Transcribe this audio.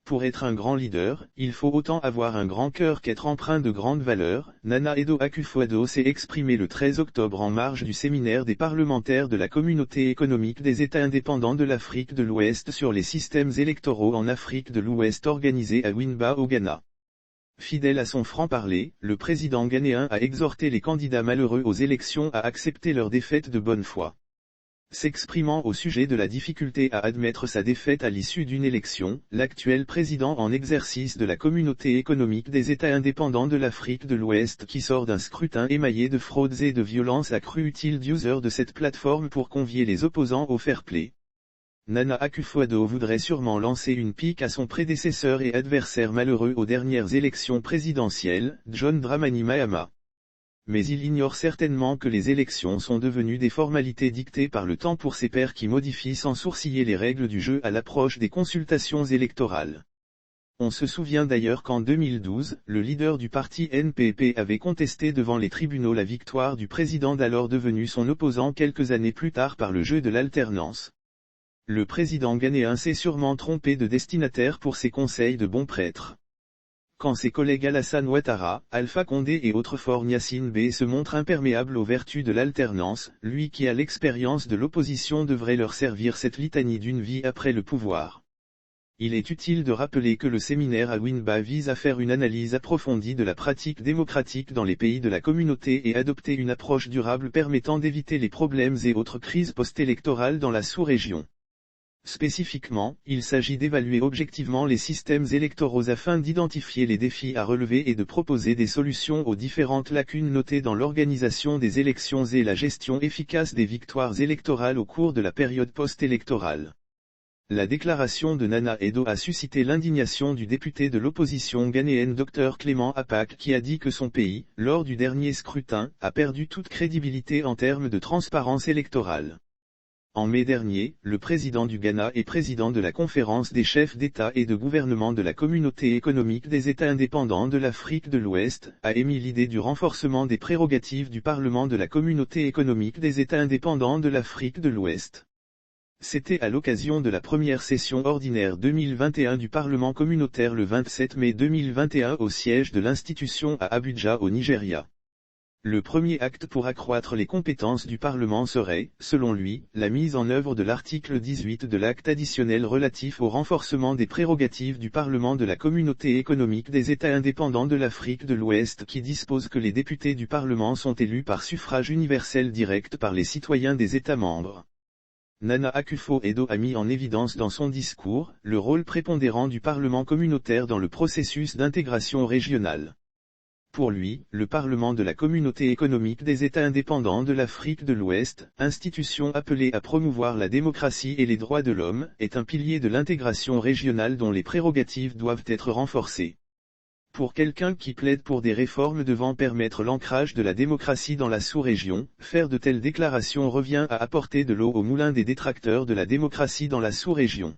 Pour être un grand leader, il faut autant avoir un grand cœur qu'être empreint de grandes valeurs. Nana Ado Akufo-Addo s'est exprimé le 13 octobre en marge du séminaire des parlementaires de la Communauté économique des États indépendants de l'Afrique de l'Ouest sur les systèmes électoraux en Afrique de l'Ouest organisé à Wimba au Ghana. Fidèle à son franc-parler, le président ghanéen a exhorté les candidats malheureux aux élections à accepter leur défaite de bonne foi. S'exprimant au sujet de la difficulté à admettre sa défaite à l'issue d'une élection, l'actuel président en exercice de la Communauté économique des États indépendants de l'Afrique de l'Ouest qui sort d'un scrutin émaillé de fraudes et de violences a cru utile d'user de cette plateforme pour convier les opposants au fair play. Nana Akufo-Addo voudrait sûrement lancer une pique à son prédécesseur et adversaire malheureux aux dernières élections présidentielles, John Dramani Mahama. Mais il ignore certainement que les élections sont devenues des formalités dictées par le temps pour ses pairs qui modifient sans sourciller les règles du jeu à l'approche des consultations électorales. On se souvient d'ailleurs qu'en 2012, le leader du parti NPP avait contesté devant les tribunaux la victoire du président d'alors devenu son opposant quelques années plus tard par le jeu de l'alternance. Le président ghanéen s'est sûrement trompé de destinataire pour ses conseils de bon prêtre. Quand ses collègues Alassane Ouattara, Alpha Condé et autres forts Gnassingbé B se montrent imperméables aux vertus de l'alternance, lui qui a l'expérience de l'opposition devrait leur servir cette litanie d'une vie après le pouvoir. Il est utile de rappeler que le séminaire à Wimba vise à faire une analyse approfondie de la pratique démocratique dans les pays de la communauté et adopter une approche durable permettant d'éviter les problèmes et autres crises post-électorales dans la sous-région. Spécifiquement, il s'agit d'évaluer objectivement les systèmes électoraux afin d'identifier les défis à relever et de proposer des solutions aux différentes lacunes notées dans l'organisation des élections et la gestion efficace des victoires électorales au cours de la période post-électorale. La déclaration de Nana Ado a suscité l'indignation du député de l'opposition ghanéenne Dr Clément Apak qui a dit que son pays, lors du dernier scrutin, a perdu toute crédibilité en termes de transparence électorale. En mai dernier, le président du Ghana et président de la conférence des chefs d'État et de gouvernement de la Communauté économique des États indépendants de l'Afrique de l'Ouest, a émis l'idée du renforcement des prérogatives du Parlement de la Communauté économique des États indépendants de l'Afrique de l'Ouest. C'était à l'occasion de la première session ordinaire 2021 du Parlement communautaire le 27 mai 2021 au siège de l'institution à Abuja au Nigeria. Le premier acte pour accroître les compétences du Parlement serait, selon lui, la mise en œuvre de l'article 18 de l'acte additionnel relatif au renforcement des prérogatives du Parlement de la Communauté économique des États indépendants de l'Afrique de l'Ouest qui dispose que les députés du Parlement sont élus par suffrage universel direct par les citoyens des États membres. Nana Akufo-Addo a mis en évidence dans son discours, le rôle prépondérant du Parlement communautaire dans le processus d'intégration régionale. Pour lui, le Parlement de la Communauté économique des États indépendants de l'Afrique de l'Ouest, institution appelée à promouvoir la démocratie et les droits de l'homme, est un pilier de l'intégration régionale dont les prérogatives doivent être renforcées. Pour quelqu'un qui plaide pour des réformes devant permettre l'ancrage de la démocratie dans la sous-région, faire de telles déclarations revient à apporter de l'eau au moulin des détracteurs de la démocratie dans la sous-région.